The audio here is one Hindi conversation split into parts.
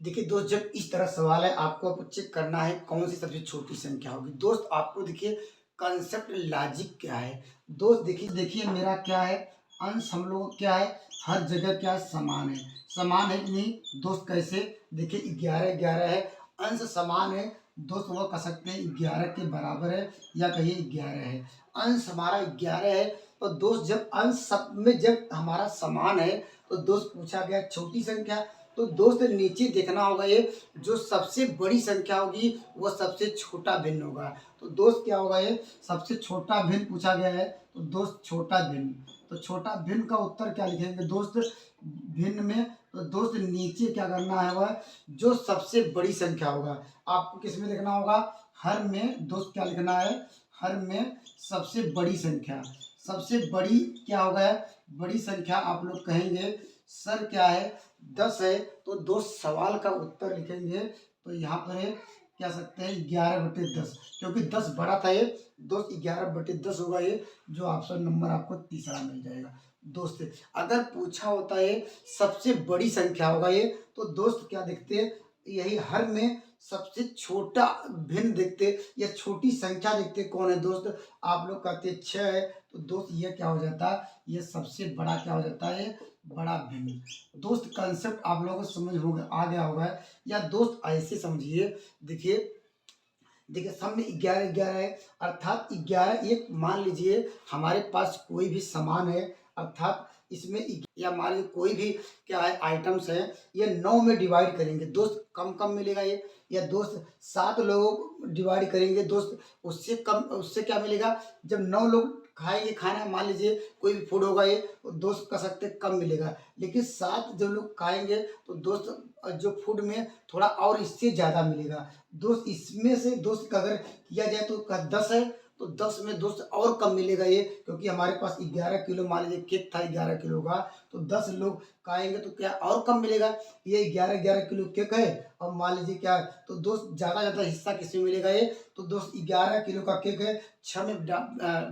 देखिए दोस्त, जब इस तरह सवाल है आपको अब चेक करना है कौन सी सबसे छोटी संख्या होगी। दोस्त आपको देखिए कंसेप्ट लॉजिक क्या है। दोस्त देखिए देखिए मेरा क्या है, अंश हम लोग क्या है, हर जगह क्या है, समान है। समान है कि नहीं दोस्त? कैसे? देखिए 11 11 है, अंश समान है। दोस्त वो कह सकते हैं 11 के बराबर है या कहिए 11 है। अंश हमारा 11 है। तो दोस्त जब अंश सब में जब हमारा समान है तो दोस्त पूछा गया छोटी संख्या। तो दोस्त नीचे देखना होगा, ये जो सबसे बड़ी संख्या होगी वो सबसे छोटा भिन्न होगा। तो दोस्त क्या होगा, ये सबसे छोटा भिन्न पूछा गया है। तो दोस्त छोटा भिन्न, तो छोटा भिन्न का उत्तर क्या लिखेंगे दोस्त भिन्न में? तो दोस्त नीचे क्या करना है, वह जो सबसे बड़ी संख्या होगा आपको किस में लिखना होगा, हर में। दोस्त क्या लिखना है, हर में सबसे बड़ी संख्या। सबसे बड़ी क्या होगा, बड़ी संख्या आप लोग कहेंगे सर क्या है, 10 है। तो दोस्त सवाल का उत्तर लिखेंगे तो यहाँ पर है क्या सकते हैं 11/10, क्योंकि 10 बड़ा था ये। दोस्त 11/10 होगा ये, जो ऑप्शन नंबर आपको तीसरा मिल जाएगा। दोस्त अगर पूछा होता है सबसे बड़ी संख्या होगा ये, तो दोस्त क्या देखते हैं, यही हर में सबसे छोटा भिन्न देखते या छोटी संख्या देखते कौन है दोस्त? आप लोग कहते 6 है। तो दोस्त ये क्या हो जाता, ये सबसे बड़ा क्या हो जाता है, बड़ा भिन्न। दोस्त कंसेप्ट आप लोगों को समझ हो गया, आ गया होगा। या दोस्त ऐसे समझिए, देखिए देखिए सब में 11 11 है, अर्थात 11 एक मान लीजिए हमारे पास कोई भी सामान है, अर्थात इसमें या मान लीजिए कोई भी क्या है आइटम्स है, ये 9 में डिवाइड करेंगे दोस्त कम कम मिलेगा ये। या दोस्त 7 लोगों को डिवाइड करेंगे दोस्त, उससे कम, उससे क्या मिलेगा, जब 9 लोग खाएंगे खाना मान लीजिए कोई भी फूड होगा ये, तो दोस्त कह सकते हैं कम मिलेगा। लेकिन 7 जो लोग खाएंगे तो दोस्त जो फूड में थोड़ा और इससे ज़्यादा मिलेगा। दोस्त इसमें से दोस्त का अगर किया जाए तो 10 है, तो 10 में दोस्त और कम मिलेगा ये, क्योंकि हमारे पास 11 किलो मान लीजिए केक था 11 किलो का, तो 10 लोग खाएंगे तो क्या और कम मिलेगा। ये 11 11 किलो केक है और मान लीजिए क्या, तो दोस्त ज़्यादा ज़्यादा हिस्सा किसमें मिलेगा ये, तो दोस्त 11 किलो का केक है, 6 में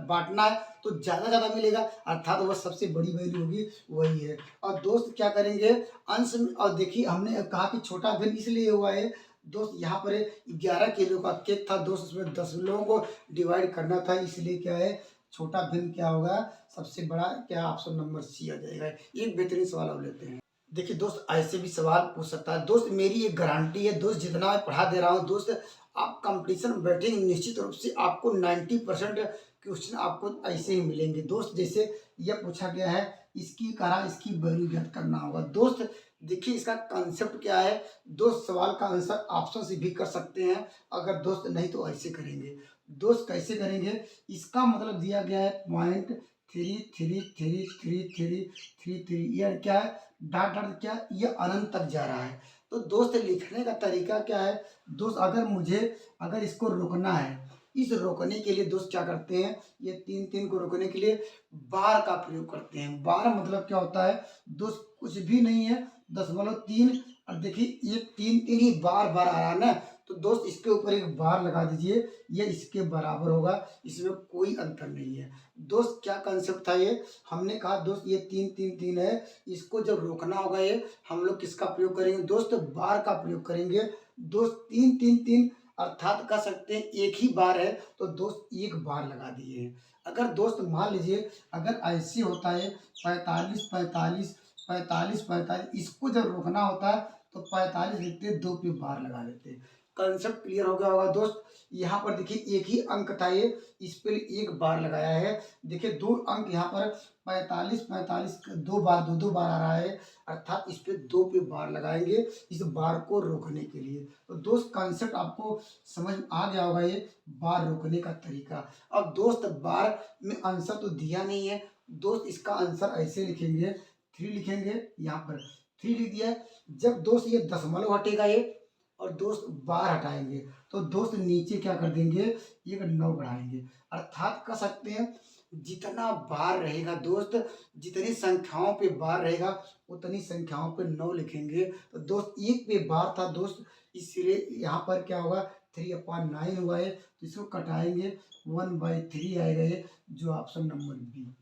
बांटना है तो ज़्यादा ज़्यादा मिलेगा, अर्थात वह सबसे बड़ी वैल्यू होगी वही है। और दोस्त क्या करेंगे अंश में, और देखिए हमने कहा कि छोटा भिन्न इसलिए हुआ है दोस्त, यहाँ पर 11 किलो का केक था दोस्त, उसमें 10 लोगों को डिवाइड करना था, इसलिए क्या है छोटा भिन्न क्या होगा, सबसे बड़ा क्या, ऑप्शन नंबर सी आ जाएगा। एक बेहतरीन सवाल और लेते हैं। देखिए दोस्त ऐसे भी सवाल पूछ सकता है दोस्त, मेरी एक गारंटी है दोस्त, जितना मैं पढ़ा दे रहा हूँ दोस्त, आप कंपटीशन में बैठेंगे निश्चित रूप से आपको 90% क्वेश्चन आपको ऐसे ही मिलेंगे दोस्त। जैसे यह पूछा गया है, इसकी करा इसकी वैल्यू ज्ञात करना होगा दोस्त। देखिए इसका कंसेप्ट क्या है दोस्त, सवाल का आंसर ऑप्शन से भी कर सकते हैं, अगर दोस्त नहीं तो ऐसे करेंगे। दोस्त कैसे करेंगे, इसका मतलब दिया गया है 0.33333333, यह क्या है डॉट डॉट क्या, ये अनंत तक जा रहा है। तो दोस्त लिखने का तरीका क्या है दोस्त, अगर मुझे अगर इसको रोकना है, इस रोकने के लिए दोस्त क्या करते हैं, ये 3 3 को रोकने के लिए बार का प्रयोग करते हैं। बार मतलब क्या होता है दोस्त, कुछ भी नहीं है 0.3, और देखिए ये 3 3 ही बार बार आ रहा है ना, तो दोस्त इसके ऊपर एक बार लगा दीजिए, ये इसके बराबर होगा, इसमें कोई अंतर नहीं है। दोस्त क्या कंसेप्ट था ये, हमने कहा दोस्त ये 3 3 3 है, इसको जब रोकना होगा ये हम लोग किसका प्रयोग करेंगे दोस्त, बार का प्रयोग करेंगे। दोस्त 3 3 3 अर्थात कह सकते हैं एक ही बार है, तो दोस्त एक बार लगा दिए हैं। अगर दोस्त मान लीजिए अगर ऐसे होता है 45 45 45 45, इसको जब रोकना होता है तो 45 लिखते, 2 पे बार लगा देते। कंसेप्ट क्लियर हो गया होगा दोस्त। यहाँ पर देखिए एक ही अंक था ये, इस पर एक बार लगाया है। देखिए 2 अंक यहाँ पर 45 45 2 बार, 2 2 बार आ रहा है, अर्थात इस पे 2 पे बार लगाएंगे इस बार को रोकने के लिए। तो दोस्त कंसेप्ट आपको समझ आ गया होगा, ये बार रोकने का तरीका। अब दोस्त बार में आंसर तो दिया नहीं है दोस्त, इसका आंसर ऐसे लिखेंगे, 3 लिखेंगे, यहाँ पर 3 लिख दिया है। जब दोस्त ये दशमलव हटेगा ये, और दोस्त बार हटाएंगे, तो दोस्त नीचे क्या कर देंगे, ये 9 बढ़ाएंगे, अर्थात कह सकते हैं जितना बार रहेगा दोस्त, जितनी संख्याओं पे बार रहेगा उतनी संख्याओं पे 9 लिखेंगे। तो दोस्त एक पे बार था दोस्त, इसलिए यहाँ पर क्या होगा 3/9 हुआ है, तो इसको कटाएंगे 1/3 आएगा ये, जो ऑप्शन नंबर बी।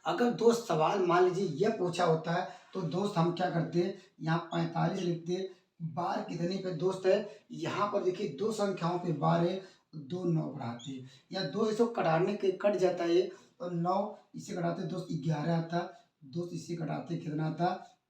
अगर दोस्त सवाल मान लीजिए यह पूछा होता है तो दोस्त हम क्या करते हैं, यहाँ 45 लिखते, बार कितने पे दोस्त है, यहाँ पर देखिए दो संख्याओं पे बार है, तो दो नौ बढ़ाते हैं, या दो इसको कटाने के कट जाता है ये, तो नौ इसे कटाते दोस्त 11 आता, दोस्त इसे कटाते कितना आता,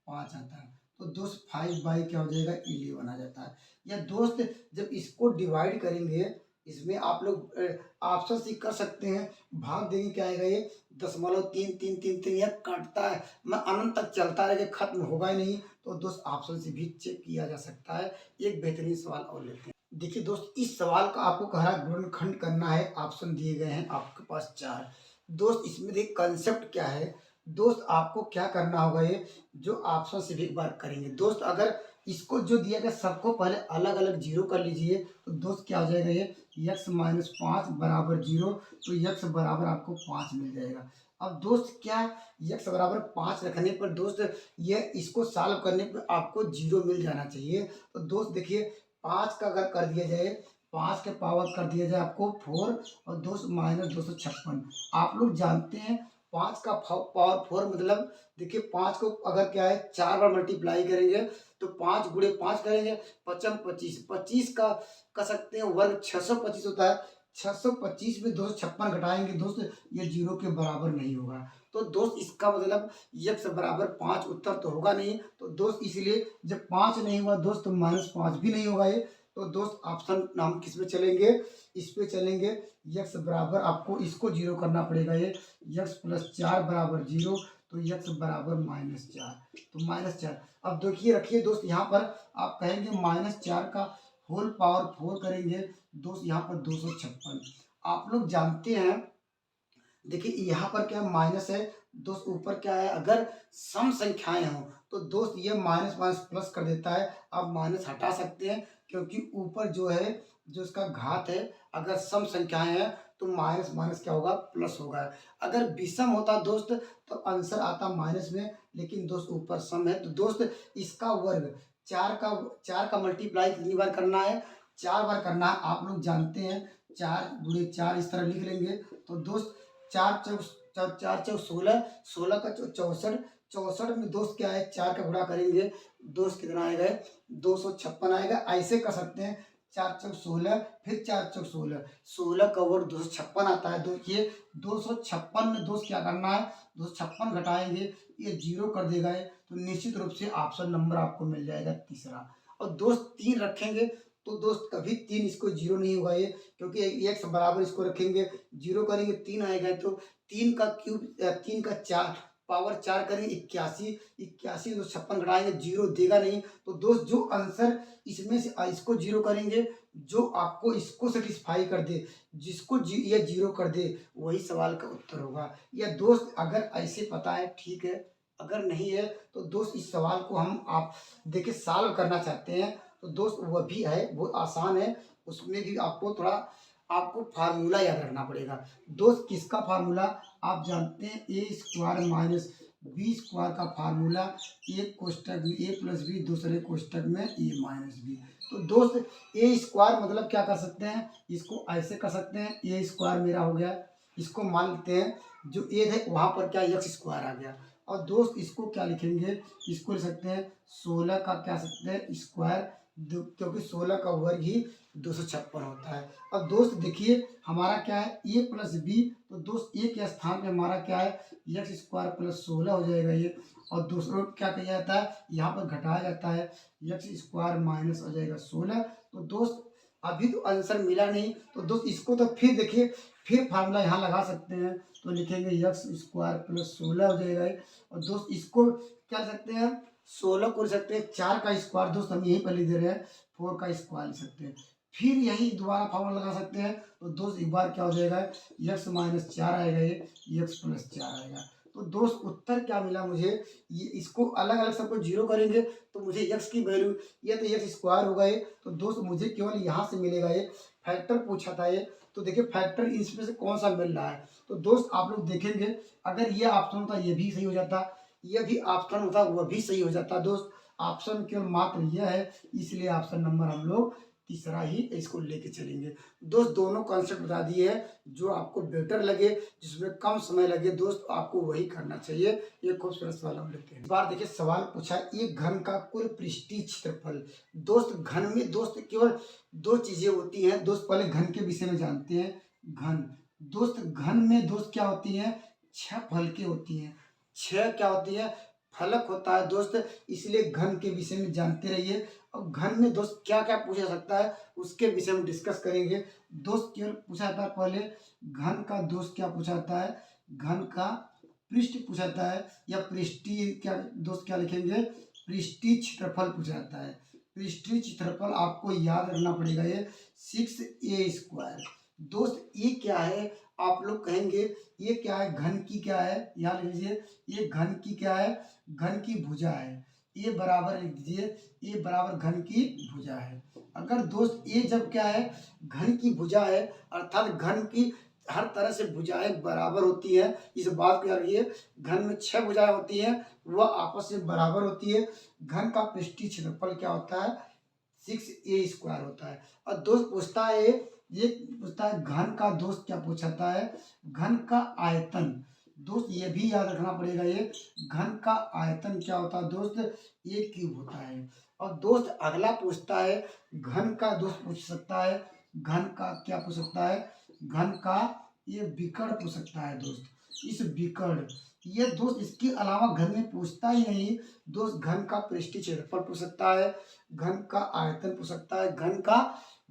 5 आता है, तो दोस्त 5 बाई क्या हो जाएगा, 11 आ जाता है। या दोस्त जब इसको डिवाइड करेंगे, इसमें आप लोग ऑप्शन से कर सकते हैं, भाग देंगे क्या आएगा ये, 0.33333, यह कटता है मैं अनंत तक चलता रहेगा, खत्म होगा ही नहीं। तो दोस्त ऑप्शन से भी चेक किया जा सकता है। एक बेहतरीन सवाल और लेते हैं। देखिए दोस्त, इस सवाल का आपको कह रहा है गुणनखंड करना है, ऑप्शन दिए गए हैं आपके पास 4। दोस्त इसमें देखिए कंसेप्ट क्या है, दोस्त आपको क्या करना होगा, ये जो ऑप्शन से भी एक बार करेंगे दोस्त, अगर इसको जो दिया गया सबको पहले अलग अलग जीरो कर लीजिए, तो दोस्त क्या हो जाएगा ये, x-5 बराबर जीरो, तो x बराबर आपको 5 मिल जाएगा। अब दोस्त क्या है, x बराबर 5 रखने पर दोस्त ये इसको सॉल्व करने पे आपको जीरो मिल जाना चाहिए। तो दोस्त देखिए 5 का अगर कर दिया जाए, 5 के पावर कर दिया जाए आपको 4, और दोस्त -256। आप लोग जानते हैं 5 का पावर 4 मतलब, देखिए 5 को अगर क्या है 4 बार मल्टीप्लाई करेंगे, तो 5 गुणे 5 करेंगे, 5 25, 25 का कर सकते हैं वर्ग 625 होता है। 625 में 256 घटाएंगे दोस्त, ये जीरो के बराबर नहीं होगा। तो दोस्त इसका मतलब x बराबर 5 उत्तर तो होगा नहीं। तो दोस्त इसलिए जब 5 नहीं हुआ दोस्त, तो -5 भी नहीं होगा ये। तो दोस्त ऑप्शन हम किस पे चलेंगे, इस पे चलेंगे। x बराबर आपको इसको जीरो करना पड़ेगा, ये x + 4 बराबर जीरो, तो x बराबर -4, तो -4। अब देखिए रखिए दोस्त, यहाँ पर आप कहेंगे -4 का होल पावर 4 करेंगे दोस्त, यहाँ पर 256। आप लोग जानते हैं, देखिए यहाँ पर क्या माइनस है दोस्त, ऊपर क्या है, अगर सम संख्याएं हों तो दोस्त ये माइनस माइनस प्लस कर देता है। आप माइनस हटा सकते हैं, क्योंकि ऊपर जो है, जो इसका घात है, अगर सम संख्याएं हैं तो माइनस माइनस क्या होगा, प्लस होगा। अगर विषम होता दोस्त, तो आंसर आता माइनस में, लेकिन दोस्त ऊपर सम है। तो दोस्त इसका वर्ग 4 का मल्टीप्लाई कितनी बार करना है, 4 बार करना है। आप लोग जानते हैं 4 गुणे 4 इस तरह लिख लेंगे। तो दोस्त 4 चौक 16, 16 का 64, 64 में दोस्त क्या है, 4 का गुणा करेंगे दोस्त कितना आएगा, 256 आएगा। ऐसे कर सकते हैं, 4 चौक 16, फिर 4 चौक 16, 16 का वर्ग 256 आता है। देखिए 256 में दोस्त क्या करना है, 256 घटाएंगे, ये जीरो कर देगा ये, तो निश्चित रूप से ऑप्शन नंबर आपको मिल जाएगा तीसरा। और दोस्त 3 रखेंगे, तो दोस्त कभी 3 इसको जीरो नहीं होगा ये, क्योंकि x बराबर इसको रखेंगे, जीरो करेंगे 3 आएगा, तो 3 का क्यूब 3 का 4 पावर 4 करेंगे 81, 81 तो 56 घटाएंगे, जीरो देगा नहीं। तो दोस्त जो आंसर इसमें से इसको जीरो करेंगे, जो आपको इसको सेटिस्फाई कर दे, जिसको ये जीरो कर दे, वही सवाल का उत्तर होगा। या दोस्त अगर ऐसे पता है ठीक है, अगर नहीं है तो दोस्त इस सवाल को हम आप देखिए सॉल्व करना चाहते हैं, तो दोस्त वह भी है, वो आसान है। उसमें भी आपको थोड़ा आपको फार्मूला याद रखना पड़ेगा। दोस्त किसका फार्मूला, आप जानते हैं a² - b² का फार्मूला, एक कोष्टक में a + b, दूसरे कोष्टक में a - b। तो दोस्त a² मतलब क्या कर सकते हैं, इसको ऐसे कर सकते हैं, a² मेरा हो गया, इसको मान लेते हैं जो a है वहाँ पर क्या x² आ गया। और दोस्त इसको क्या लिखेंगे, इसको लिख सकते हैं 16 का क्या सकते हैं स्क्वायर, क्योंकि 16 का वर्ग ही 256 होता है। अब दोस्त देखिए हमारा क्या है a + b, तो दोस्त a के स्थान पे हमारा क्या है x² + 16 हो जाएगा ये। और दूसरों क्या किया जाता है, यहाँ पर घटाया जाता है, x² माइनस हो जाएगा 16। तो दोस्त अभी तो आंसर मिला नहीं, तो दोस्त इसको तो फिर देखिए, फिर फार्मूला यहाँ लगा सकते हैं, तो लिखेंगे x² + 16 हो जाएगा। और दोस्त इसको क्या लिख सकते हैं, 16 को लिख सकते हैं 4 का स्क्वायर, दोस्त हम यहीं पर लिख दे रहे हैं 4 का स्क्वायर लिख सकते हैं। फिर यही दोबारा फार्मूला लगा सकते हैं, तो दोस्त एक बार क्या हो जाएगा, x - 4 आएगा, ये x + 4 आएगा। तो दोस्त उत्तर क्या मिला मुझे, ये इसको अलग अलग सबको जीरो करेंगे तो मुझे x की वैल्यू, ये तो x² होगा ये, तो दोस्त मुझे केवल यहाँ से मिलेगा, ये फैक्टर पूछा था ये। तो देखिए फैक्टर इसमें से कौन सा मिल रहा है, तो दोस्त आप लोग देखेंगे, अगर ये ऑप्शन होता ये भी सही हो जाता, ये भी ऑप्शन होता वह भी सही हो जाता। दोस्त ऑप्शन केवल मात्र यह है, इसलिए ऑप्शन नंबर हम लोग तीसरा ही इसको लेके चलेंगे। दोस्त दोनों कॉन्सेप्ट बता दिए हैं, जो आपको बेटर लगे, जिसमें कम समय लगे दोस्त आपको वही करना चाहिए। ये खूबसूरत सवाल हम लेते हैं। इस बार देखिए सवाल पूछा, एक घन का कुल पृष्ठीय क्षेत्रफल। दोस्त घन में दोस्त केवल दो चीजें होती हैं दोस्त, पहले घन के विषय में जानते हैं। घन दोस्त, घन में दोस्त क्या होती है, 6 फलकें होती हैं। 6 क्या होती है, फलक होता है दोस्त, इसलिए घन के विषय में जानते रहिए। और घन में दोस्त क्या क्या पूछा सकता है उसके विषय में डिस्कस करेंगे। दोस्त केवल पूछा जाता है पहले घन का, दोस्त क्या पूछा जाता है, घन का पृष्ठ पूछा जाता है, या पृष्ठीय क्या दोस्त क्या लिखेंगे, पृष्ठीय क्षेत्रफल पूछा जाता है। पृष्ठीय क्षेत्रफल आपको याद रखना पड़ेगा, ये 6a²। दोस्त ये क्या है, आप लोग कहेंगे ये क्या है, घन की क्या है, यहाँ लिख लीजिए, ये घन की क्या है, घन की भुजा है। ये बराबर लिख दीजिए, ये बराबर घन की भुजा है। अगर दोस्त ये जब क्या है, घन की भुजा है, अर्थात घन की हर तरह से भुजाएं बराबर होती है, इस बात को याद रखिए। घन में 6 भुजाएं होती हैं, वह आपस में बराबर होती है। घन का पृष्ठीय क्षेत्रफल क्या होता है, 6a² होता है। और दोस्त पूछता है, ये पूछता है घन का, दोस्त क्या पूछता है, घन का आयतन। दोस्त ये भी याद रखना पड़ेगा, ये घन का आयतन क्या होता है दोस्त, ये क्यूब होता है। और दोस्त अगला पूछता है घन का, दोस्त पूछ सकता है घन का क्या पूछ सकता है, घन का ये विकर्ण पूछ सकता है दोस्त, इस विकर्ण। ये दोस्त इसके अलावा घन में पूछता ही नहीं दोस्त, घन का पृष्ठीय क्षेत्रफल पूछ सकता है, घन का आयतन पूछ सकता है, घन का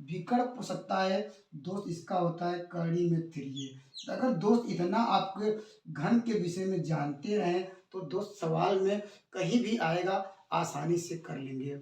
विकर्ण पूछ सकता है दोस्त, इसका होता है करड़ी में 3a। अगर दोस्त इतना आपके घन के विषय में जानते रहें तो दोस्त सवाल में कहीं भी आएगा, आसानी से कर लेंगे।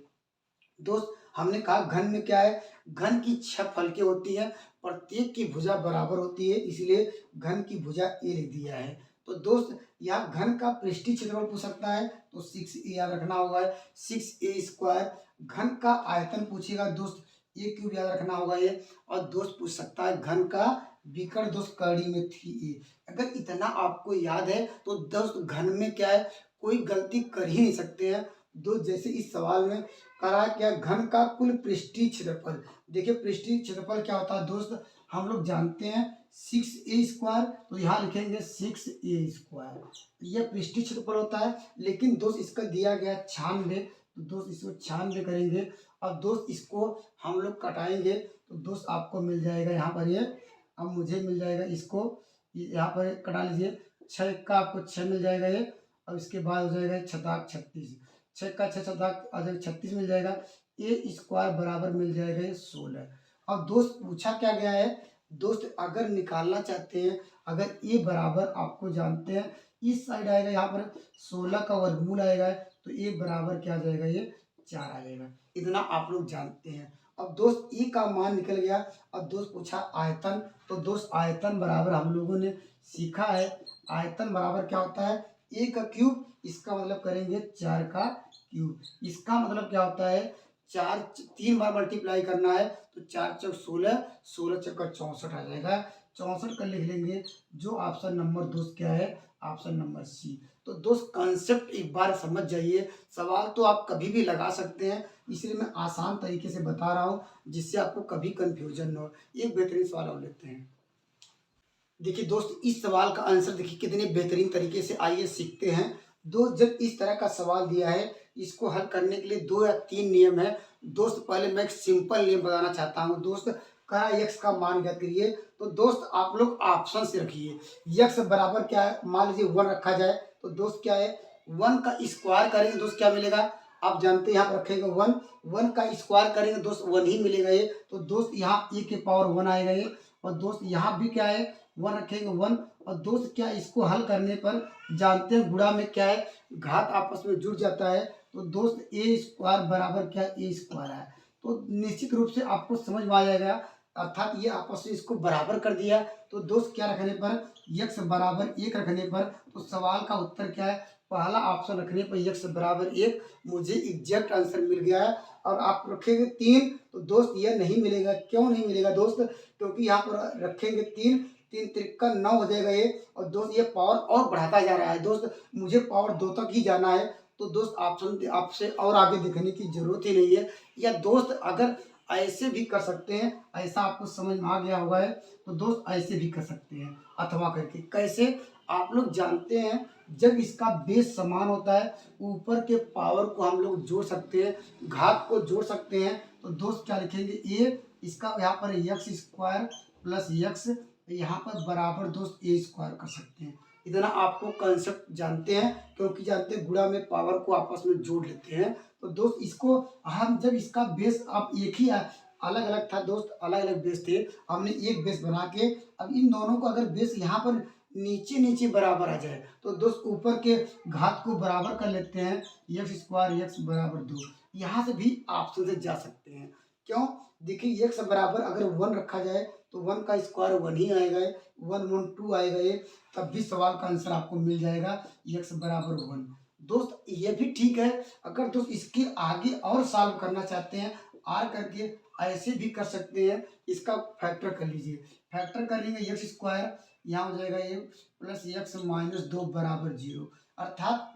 दोस्त हमने कहा घन में क्या है, घन की 6 फलकें होती हैं, प्रत्येक की भुजा बराबर होती है, इसलिए घन की भुजा ए लिख दिया है। तो दोस्त यहाँ घन का पृष्ठीय क्षेत्रफल पूछ सकता है, तो 6a याद रखना होगा, 6a²। घन का आयतन पूछेगा दोस्त, ए क्यूब याद रखना होगा ये। और दोस्त पूछ सकता है घन का विकर्ण, दोस्त करड़ी में 3a। अगर इतना आपको याद है तो दोस्त घन में क्या है, कोई गलती कर ही नहीं सकते हैं दोस्त। जैसे इस सवाल में करा क्या, घन का कुल पृष्ठीय क्षेत्रफल। देखिए पृष्ठीय क्षेत्रफल क्या होता है दोस्त, हम लोग जानते हैं 6a², तो यहाँ लिखेंगे 6a², यह पृष्ठीय क्षेत्रफल होता है। लेकिन दोस्त इसका दिया गया 96, तो दोस्त इसको 96 करेंगे। अब दोस्त इसको हम लोग कटाएंगे, तो दोस्त आपको मिल जाएगा यहाँ पर, ये अब मुझे मिल जाएगा, इसको यहाँ पर कटा लीजिए, 6 का आपको 6 मिल जाएगा ये। अब इसके बाद हो जाएगा 6 36, 6 का 6 आ जाएगा 36 मिल जाएगा, a² बराबर मिल जाएगा ये 16। अब दोस्त पूछा क्या गया है दोस्त, अगर निकालना चाहते हैं, अगर a बराबर आपको जानते हैं, इस साइड आएगा यहाँ पर 16 का वर्गमूल आएगा, तो a बराबर क्या आ जाएगा, ये 4 आ जाएगा। इतना आप लोग जानते हैं। अब दोस्त e का मान निकल गया। अब दोस्त पूछा आयतन, तो दोस्त आयतन बराबर हम लोगों ने सीखा है, आयतन बराबर क्या होता है, a का क्यूब, इसका मतलब करेंगे 4 का क्यूब। इसका मतलब क्या होता है, 3 बार मल्टीप्लाई करना है, तो 4 चौक 16, 16 चौका 64 आ जाएगा, 64 का लिख लेंगे। जो ऑप्शन नंबर दोस्त क्या है, ऑप्शन नंबर सी। तो दोस्त कॉन्सेप्ट एक बार समझ जाइए, सवाल तो आप कभी भी लगा सकते हैं, इसलिए मैं आसान तरीके से बता रहा हूँ जिससे आपको कभी कंफ्यूजन न हो। एक बेहतरीन सवाल और लेते हैं। देखिए दोस्त इस सवाल का आंसर देखिए कितने बेहतरीन तरीके से, आइए सीखते हैं। दोस्त जब इस तरह का सवाल दिया है, इसको हल करने के लिए 2 या 3 नियम है दोस्त। पहले मैं एक सिंपल नियम बताना चाहता हूँ दोस्त। कहा x का मान ज्ञात करिए, तो दोस्त आप लोग ऑप्शन से रखिए। x बराबर क्या है, मान लीजिए 1 रखा जाए, तो दोस्त क्या है, 1 का स्क्वायर करेंगे दोस्त क्या मिलेगा, आप जानते हैं यहाँ पर रखेंगे 1, 1 का स्क्वायर करेंगे दोस्त 1 ही मिलेगा ये। तो दोस्त यहाँ e के पावर 1 आएगा ये। और दोस्त यहाँ भी क्या है, 1 रखेंगे 1। और दोस्त क्या, इसको हल करने पर जानते हैं गुणा में क्या है, घात आपस में जुड़ जाता है, तो दोस्त a² बराबर क्या, a² है। तो निश्चित रूप से आपको समझ में आ जाएगा, अर्थात ये आपस में इसको बराबर कर दिया। तो दोस्त क्या रखने पर, x बराबर 1 रखने पर, तो सवाल का उत्तर क्या है, पहला ऑप्शन रखने पर x बराबर 1, मुझे एग्जैक्ट आंसर मिल गया है। और आप रखेंगे 3, तो दोस्त ये नहीं मिलेगा। क्यों नहीं मिलेगा दोस्त, क्योंकि यहाँ पर रखेंगे 3, 3 त्रिका 9 हो जाएगा ये। और दोस्त ये पावर और बढ़ाता जा रहा है दोस्त, मुझे पावर 2 तक ही जाना है। तो दोस्त ऑप्शन आपसे और आगे देखने की जरूरत ही नहीं है। या दोस्त अगर ऐसे भी कर सकते हैं, ऐसा आपको समझ में आ गया होगा है, तो दोस्त ऐसे भी कर सकते हैं अथवा करके। कैसे? आप लोग जानते हैं जब इसका बेस समान होता है, ऊपर के पावर को हम लोग जोड़ सकते हैं, घात को जोड़ सकते हैं, तो दोस्त क्या लिखेंगे, ए इसका यहाँ पर एक्स स्क्वायर प्लस एक्स यहाँ पर बराबर दोस्त ए स्क्वायर कर सकते हैं। इतना आपको कंसेप्ट जानते हैं, क्योंकि जानते हैं गुणा में पावर को आपस में जोड़ लेते हैं। तो दोस्त इसको हम जब इसका बेस आप एक ही अलग अलग था दोस्त, अलग अलग बेस थे, हमने एक बेस बना के अब इन दोनों को अगर बेस यहाँ पर नीचे नीचे बराबर आ जाए तो दोस्त ऊपर के घात को बराबर कर लेते हैं, एक्स स्क्वायर एक्स बराबर 2। यहाँ से भी ऑप्शन से जा सकते हैं। क्यों? देखिए एक्स बराबर अगर 1 रखा जाए तो 1 का स्क्वायर 1 ही आएगा, 1 1 2 आएगा ये, तब भी सवाल का आंसर आपको मिल जाएगा एक्स बराबर 1। दोस्त ये भी ठीक है, अगर दोस्त इसके आगे और सॉल्व करना चाहते हैं आर करके, ऐसे भी कर सकते हैं। इसका फैक्टर कर लीजिए, फैक्टर कर लेंगे एक्स स्क्वायर, यहाँ हो जाएगा ये प्लस एक्स माइनस 2 बराबर 0। अर्थात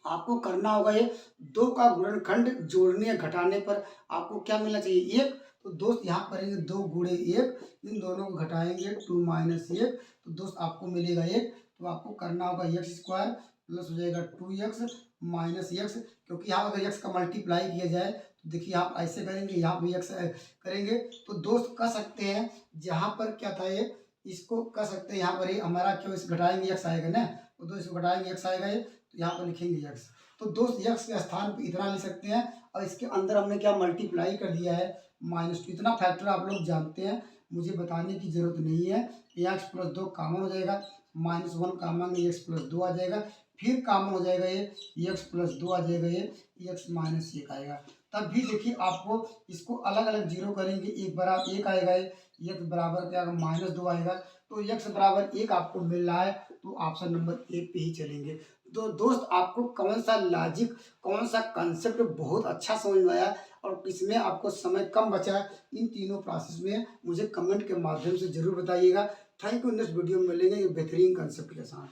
आपको करना होगा ये दो का गुणनखंड जोड़ने या घटाने पर आपको क्या मिलना चाहिए, एक। तो दोस्त यहाँ करेंगे 2 गुणे 1, इन दोनों को घटाएंगे 2 माइनस 1, तो दोस्त आपको मिलेगा 1। तो आपको करना होगा एक्स स्क्वायर प्लस हो जाएगा 2x माइनस एक्स, क्योंकि यहाँ अगर एक्स का मल्टीप्लाई किया जाए तो देखिए आप ऐसे करेंगे, यहाँ भी एक्स करेंगे। तो दोस्त कर सकते हैं जहाँ पर क्या था ये, इसको कर सकते हैं यहाँ पर ये हमारा क्यों इस घटाएंगे एक्स आएगा ना, तो दोस्त इसको घटाएंगे एक्स आएगा ये, तो यहाँ पर लिखेंगे एक्स। तो दोस्त एक्स के स्थान पर इतना लिख सकते हैं, और इसके अंदर हमने क्या मल्टीप्लाई कर दिया है -2। इतना फैक्टर आप लोग जानते हैं, मुझे बताने की जरूरत नहीं है। एक्स प्लस 2 कॉमन हो जाएगा, -1 कॉमन एक्स प्लस 2 आ जाएगा, फिर कॉमन हो जाएगा ये एक्स प्लस 2 आ जाएगा, ये एक्स माइनस 1 आएगा। तब भी देखिए आपको इसको अलग अलग जीरो करेंगे, एक बराबर 1 आएगा, ये एक्स बराबर क्या -2 आएगा, तो एक्स बराबर 1 आपको मिल रहा है, तो ऑप्शन नंबर 1 पे ही चलेंगे। तो दोस्त आपको कौन सा लॉजिक, कौन सा कंसेप्ट बहुत अच्छा समझ में आया और किसमें आपको समय कम बचा, इन तीनों प्रोसेस में मुझे कमेंट के माध्यम से जरूर बताइएगा। Thank you. नेक्स्ट वीडियो में मिलेंगे बेहतरीन कंसेप्ट के साथ।